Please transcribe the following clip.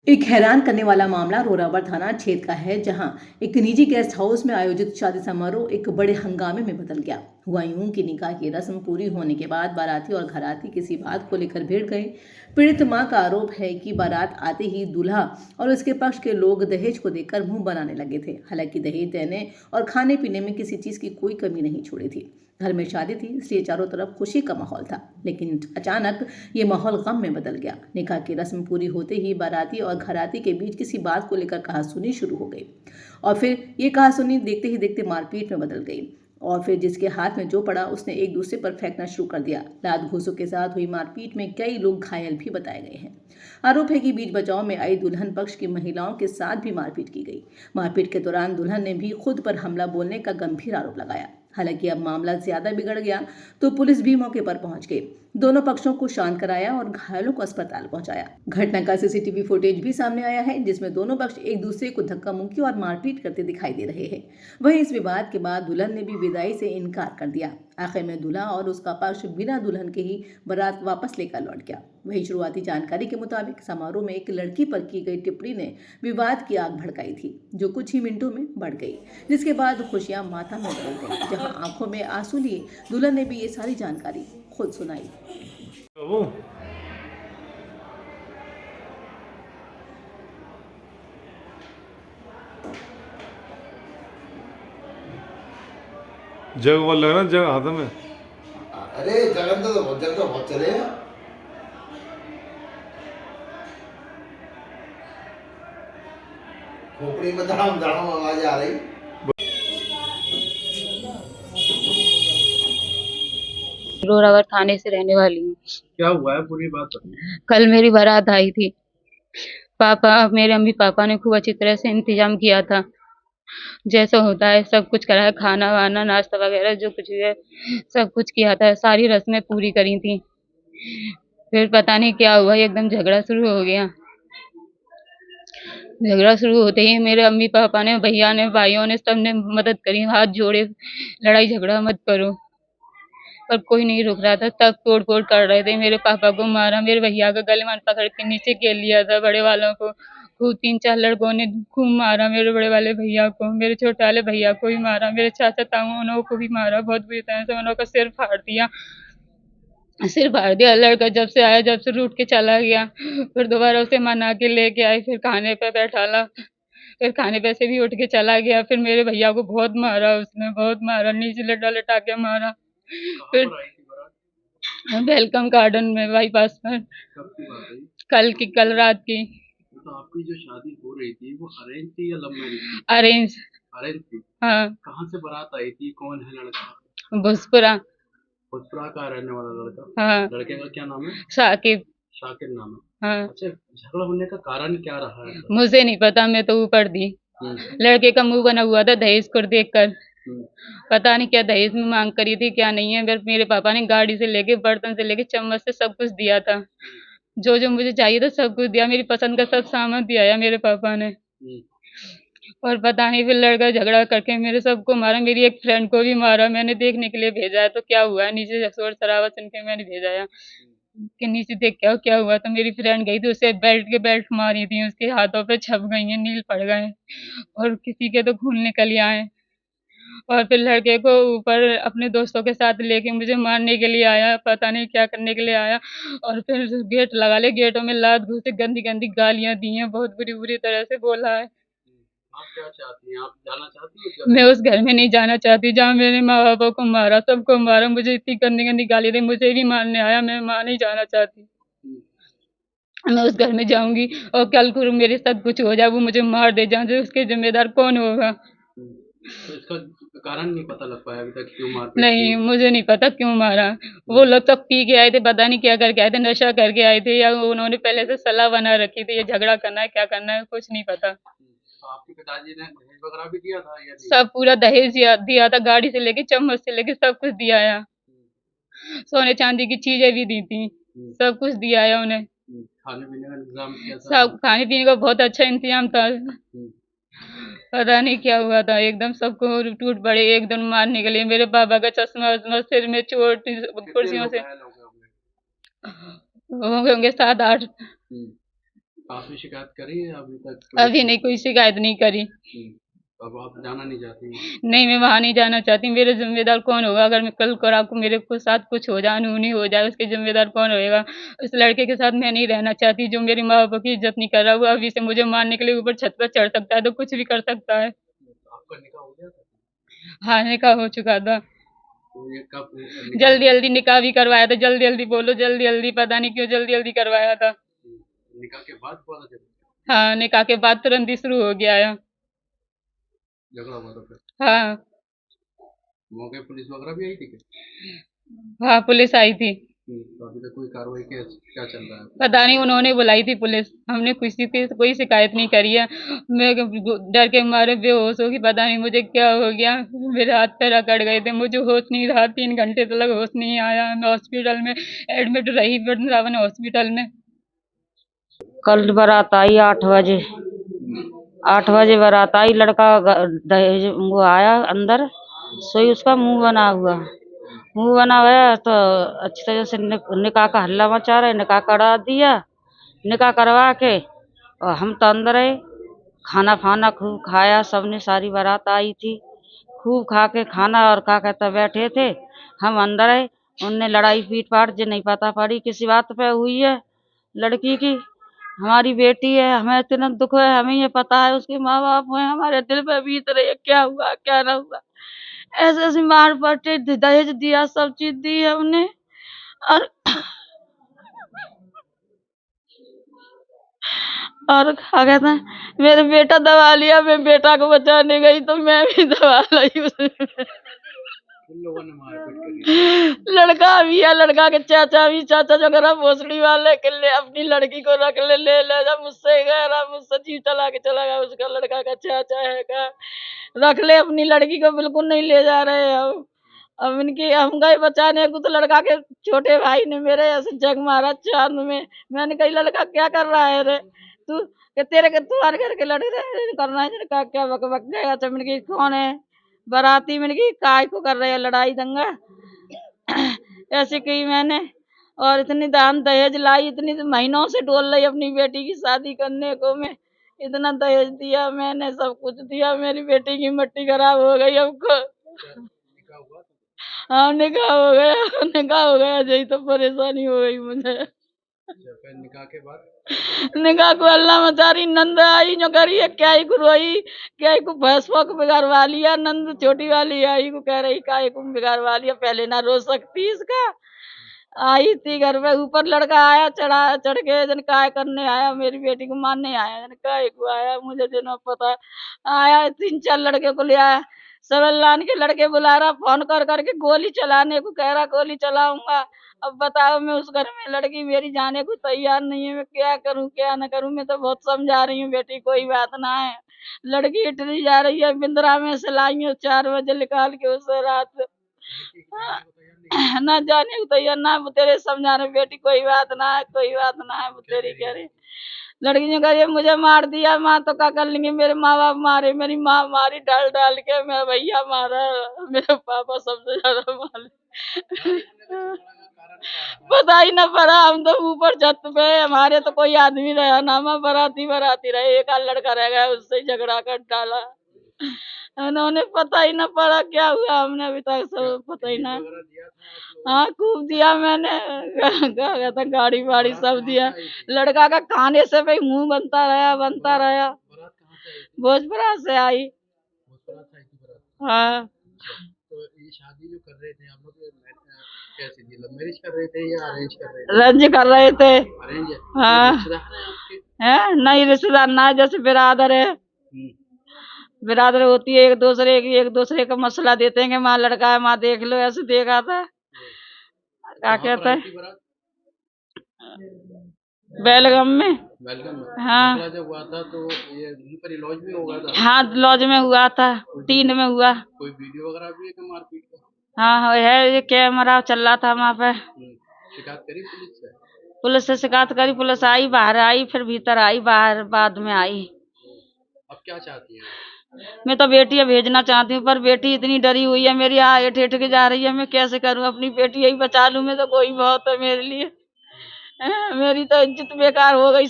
एक हैरान करने वाला मामला रोरावर थाना क्षेत्र का है, जहां एक निजी गेस्ट हाउस में आयोजित शादी समारोह एक बड़े हंगामे में बदल गया। हुआ यूं कि निकाह की रस्म पूरी होने के बाद बाराती और घराती किसी बात को लेकर भिड़ गए। पीड़ित मां का आरोप है कि बारात आते ही दूल्हा और उसके पक्ष के लोग दहेज को देखकर मुंह बनाने लगे थे। हालांकि दहेज देने और खाने पीने में किसी चीज की कोई कमी नहीं छोड़ी थी। घर में शादी थी, इसलिए चारों तरफ खुशी का माहौल था, लेकिन अचानक ये माहौल गम में बदल गया। निकाह की रस्म पूरी होते ही बाराती और घराती के बीच किसी बात को लेकर कहासुनी शुरू हो गई, और फिर ये कहासुनी देखते ही देखते मारपीट में बदल गई। और फिर जिसके हाथ में जो पड़ा उसने एक दूसरे पर फेंकना शुरू कर दिया। लात घूंसों के साथ हुई मारपीट में कई लोग घायल भी बताए गए हैं। आरोप है कि बीच बचाव में आई दुल्हन पक्ष की महिलाओं के साथ भी मारपीट की गई। मारपीट के दौरान दुल्हन ने भी खुद पर हमला बोलने का गंभीर आरोप लगाया। हालांकि अब मामला ज्यादा बिगड़ गया तो पुलिस भी मौके पर पहुंच गई, दोनों पक्षों को शांत कराया और घायलों को अस्पताल पहुंचाया। घटना का सीसीटीवी फुटेज भी सामने आया है, जिसमें दोनों पक्ष एक दूसरे को धक्का मुक्की और मारपीट करते दिखाई दे रहे हैं। वहीं इस विवाद के बाद दुल्हन ने भी विदाई से इनकार कर दिया। आखिर में दूल्हा और उसका पक्ष बिना दुल्हन के ही बारात वापस लेकर लौट गया। वहीं शुरुआती जानकारी के मुताबिक समारोह में एक लड़की पर की गई टिप्पणी ने विवाद की आग भड़काई थी, जो कुछ ही मिनटों में बढ़ गई, जिसके बाद खुशियां माथा में बदल गई। जहां आंखों में आंसू लिए दुल्हन ने भी ये सारी जानकारी खुद सुनाई। बाबू जग वो लग रहा जग हाथ में। अरे जगह तो बहुत चले हैं। खोपड़ी में धड़ाम धड़ाम आवाज आ रही। जोरावर थाने से रहने वाली हूँ। क्या हुआ है पूरी बात बताइए। कल मेरी बारात आई थी। मेरे अम्मी पापा ने खूब अच्छी तरह से इंतजाम किया था। जैसा होता है सब कुछ कराया, खाना वाना नाश्ता वगैरह जो कुछ भी है सब कुछ किया था, सारी रस्में पूरी करी थी। फिर पता नहीं क्या हुआ, एकदम झगड़ा शुरू हो गया। झगड़ा शुरू होते ही मेरे अम्मी पापा ने, भैया ने, भाइयों ने, सबने मदद करी, हाथ जोड़े, लड़ाई झगड़ा मत करो। पर कोई नहीं रुक रहा था, तब तोड़ फोड़ कर रहे थे। मेरे पापा को मारा, मेरे भैया का गलेमान पकड़ के नीचे घेर लिया था, बड़े वालों को खूब 3-4 लड़कों ने खूब मारा। मेरे बड़े वाले भैया को, मेरे छोटे वाले भैया को भी मारा, मेरे चाचा ताऊ को भी मारा, बहुत बुरी तरह से उन्हों का सिर फाड़ दिया। लड़का जब से आया, जब से रूठ के चला गया। फिर दोबारा उसे मना के लेके आई, फिर खाने पे बैठाला, फिर खाने पे से भी उठ के चला गया। फिर मेरे भैया को बहुत मारा, उसने बहुत मारा, नीचे लटा लटा के मारा। फिर वेलकम गार्डन में, बाईपास पर। कब की बात है ये? कल रात की। तो आपकी जो शादी हो रही थी वो अरेंज थी या लव मैरिज थी? अरेंज। अरेंज थी। हाँ। कहाँ से बारात आई थी, कौन है लड़का? भोजपुरा। भोजपुरा का रहने वाला लड़का? हाँ। लड़के का क्या नाम है? साकिब। शाकिर नाम है। हाँ। अच्छा, झगड़ा होने का कारण क्या रहा है? मुझे नहीं पता, मैं तो ऊपर दी। लड़के का मुंह बना हुआ था दहेज को देखकर। पता नहीं क्या दहेज में मांग करी थी, क्या नहीं है। फिर मेरे पापा ने गाड़ी से लेके, बर्तन से लेके, चम्मच से सब कुछ दिया था। जो जो मुझे चाहिए था सब कुछ दिया, मेरी पसंद का सब सामान दिया मेरे पापा ने। और पता नहीं फिर लड़का झगड़ा करके मेरे सबको मारा, मेरी एक फ्रेंड को भी मारा। मैंने देखने के लिए भेजा है तो क्या हुआ है, नीचे शोर शराबा सुन के मैंने भेजा है कि नीचे देख क्या हुआ। तो मेरी फ्रेंड गई थी, उसे बेल्ट मारी थी, उसके हाथों पे छप गई हैं, नील पड़ गए, और किसी के तो खून निकल आए। और फिर लड़के को ऊपर अपने दोस्तों के साथ लेके मुझे मारने के लिए आया, पता नहीं क्या करने के लिए आया। और फिर गेट लगा ले, गेटों में लात घूंसे, गंदी गंदी गालियां दी हैं, बहुत बुरी बुरी तरह से बोला है। आप क्या चाहती हैं? आप जाना चाहती हैं? मैं उस घर में नहीं जाना चाहती जहाँ मेरे माँ बापों को मारा, सबको मारा, मुझे इतनी गंदी गंदी गाली दी, मुझे भी मारने आया। मैं वहाँ नहीं जाना चाहती। मैं उस घर में जाऊंगी और कल को मेरे साथ कुछ हो जाए, वो मुझे मार दे जाए, उसके जिम्मेदार कौन होगा? तो इसका कारण नहीं पता लग पाया अभी तक, क्यों मारपीट नहीं, की? मुझे नहीं पता क्यों मारा। वो लोग सब पी के आए थे, पता नहीं क्या करके आए थे, नशा करके आए थे, या उन्होंने पहले से सलाह बना रखी थी ये झगड़ा करना है, क्या करना है, कुछ नहीं पता। तो आपके पिताजी ने दहेज वगैरह भी दिया था या नहीं? सब पूरा दहेज दिया था, गाड़ी से लेके, चम्मच से लेके सब कुछ दिया है। सोने चांदी की चीजें भी दी थी, सब कुछ दिया है उन्हें। खाने पीने का इंतजाम किया था? सब खाने पीने का बहुत अच्छा इंतजाम था। पता नहीं क्या हुआ था, एकदम सबको टूट पड़े एकदम मारने के लिए। मेरे पापा का चश्मा वश्मा, सिर में चोट, कितने कुर्सियों लोग से घायल हो गए होंगे? होंगे 7-8। आपने शिकायत करी है अभी तक? अभी नहीं, कोई शिकायत नहीं करी। अब आप जाना नहीं चाहती? नहीं, मैं वहाँ नहीं जाना चाहती। मेरे जिम्मेदार कौन होगा? अगर मैं कल को रात को मेरे को साथ कुछ हो जाए, अनहोनी हो जाए, उसके जिम्मेदार कौन होएगा? उस लड़के के साथ मैं नहीं रहना चाहती जो मेरे माँ बाप की इज्जत नहीं कर रहा। वो अभी से मुझे मारने के लिए ऊपर छत पर चढ़ सकता है, तो कुछ भी कर सकता है। आपका निकाह हो गया था? हाँ, निकाह हो चुका था। तो ये कब जल्दी जल्दी निकाह भी करवाया था। जल्दी जल्दी बोलो, जल्दी जल्दी, पता नहीं क्यों जल्दी जल्दी करवाया था। निकाह के बाद पता चला? हाँ, निकाह के बाद तुरंत ही शुरू हो गया है। झगड़ा हुआ था फिर? हाँ। मौके पुलिस वगैरह भी आई थी क्या? हाँ, पुलिस आई थी। तो अभी तक कोई कार्रवाई क्या चल रहा है? पता नहीं, उन्होंने बुलाई थी पुलिस। हमने किसी की कोई शिकायत नहीं करी है। मैं डर के मारे बेहोश हो गई। पता नहीं मुझे क्या हो गया। मेरे हाथ पैर अकड़ गए थे। मुझे होश नहीं रहा। 3 घंटे तक होश नहीं आया। मैं हॉस्पिटल में एडमिट रही, वृंदावन हॉस्पिटल में। कल बारात आई 8 बजे। 8 बजे बारात आई। लड़का दहेज वो आया अंदर, सोई उसका मुंह बना हुआ है। तो अच्छी तरह से निकाह का हल्ला मचा रहे। निकाह करा दिया। निकाह करवा के और हम तो अंदर है। खाना फाना खूब खाया सबने। सारी बारात आई थी। खूब खा के खाना और खा के तब बैठे थे। हम अंदर है। उनने लड़ाई पीट पाट जो नहीं पता पड़ी किसी बात पे हुई है लड़की की। हमारी बेटी है, हमें इतना दुख है। हमें ये पता है उसके माँ बाप हैं। हमारे दिल पे बीत रही है क्या हुआ क्या ना हुआ। ऐसे ऐसी मार पट्टी, दहेज दिया, सब चीज दी है उन्हें। और क्या कहते हैं, मेरे बेटा दबा लिया। मैं बेटा को बचाने गई तो मैं भी दबा ली उसमें। उन लोगों ने मारपीट करी? लड़का भी है, लड़का के चाचा भी। चाचा जो करा भोसड़ी वाले के ले अपनी लड़की को रख ले जा। मुझसे कह रहा, मुझसे जी चला के चला गया। उसका लड़का का चाचा है का रख ले अपनी लड़की को, बिल्कुल नहीं ले जा रहे हम। अब इनकी हम गए बचाने को तो लड़का के छोटे भाई ने मेरे ऐसे जग मारा चांद में। मैंने कही लड़का क्या कर रहा है रे तू? कि तेरे के तुम्हारे घर के लड़े रहे करना है। कहा क्या बक बक गया। तो मैंने कही कौन है बाराती? मैंने कही काय को कर रहे हैं लड़ाई दंगा। ऐसे कही मैंने। और इतनी दान दहेज लाई, इतनी महीनों से डोल रही अपनी बेटी की शादी करने को। मैं इतना दहेज दिया मैंने, सब कुछ दिया। मेरी बेटी की मिट्टी खराब हो गई हमको। निकाह हुआ था? हाँ, निकाह हो गया। निकाह हो गया। यही तो परेशानी हो गई मुझे। फिर निकाह के बाद? निकाह को अल्लाह मचारी नंद आई जो करी है क्या ही को रोई। क्या ही को भैंसों को बिगाड़वा लिया। नंद छोटी वाली आई को कह रही काय को बिगाड़वा लिया। पहले ना रो सकती इसका। आई थी घर पे। ऊपर लड़का आया चढ़ के जन काय करने आया। मेरी बेटी को मारने आया। जन काय को आया मुझे जो पता। आया 3-4 लड़के को ले आया। सबलान के लड़के बुला रहा, फोन कर करके गोली चलाने को कह रहा, गोली चलाऊंगा। अब बताओ, मैं उस घर में लड़की मेरी जाने को तैयार नहीं है। मैं क्या करूं क्या न करूं। मैं तो बहुत समझा रही हूँ बेटी कोई बात ना है। लड़की इटली जा रही है। बिंद्रा में से लाई है 4 बजे निकाल के उसे रात। ना जाने को तैयार ना। वो तेरे समझा रहे बेटी कोई बात ना है, कोई बात ना है। वो तेरी कह रही लड़की ने कहा मुझे मार दिया। माँ तो क्या कर लेंगे, मेरे माँ बाप मारे, मेरी माँ मारी डाल डाल के, मेरा भैया मारा, मेरे पापा सबसे ज्यादा मारे। पता ही ना पड़ा। हम तो ऊपर छत पे, हमारे तो कोई आदमी रहा ना। मैं बराती रहे। एक आध लड़का रह गया, उससे झगड़ा कर डाला। उन्होंने पता ही ना पड़ा क्या हुआ। हमने अभी तक सब पता ही ना। हाँ, खूब दिया मैंने। क्या कहता गाड़ी वाड़ी सब दिया। लड़का का खाने से भाई मुंह बनता रहा। भोजपुरा से आई। हाँ। तो ये शादी जो कर रहे थे आप लोग कैसे थी? लव मैरिज कर रहे थे या अरेंज कर रहे थे? रंज कर रहे थे। अरेंज है? हाँ। रिश्तेदार हैं आपके? है नहीं, रिश्तेदार ना है, जैसे बिरादर है। बिरादर होती है। एक दूसरे का मसला देते हैं कि माँ लड़का है, माँ देख लो। ऐसे देखा था। क्या कहता है बेलगम में। बेलगम में? हाँ। जब हुआ था तो ये यहीं पर लॉज में होगा था? हाँ, लॉज में हुआ था। 3 में हुआ। कोई वीडियो वगैरह भी है कि मारपीट का? हाँ है, ये कैमरा चल रहा था वहाँ पे। शिकायत करी पुलिस से? पुलिस से शिकायत करी। पुलिस आई, बाहर आई, फिर भीतर आई, बाहर बाद में आई। अब क्या चाहती है? मैं तो बेटी भेजना चाहती हूँ, पर बेटी इतनी डरी हुई है मेरी। एठ के जा रही है। मैं कैसे करूँ अपनी बेटी? यही बचा लूँ मैं तो कोई बहुत है मेरे लिए। मेरी तो इज्जत बेकार हो गई।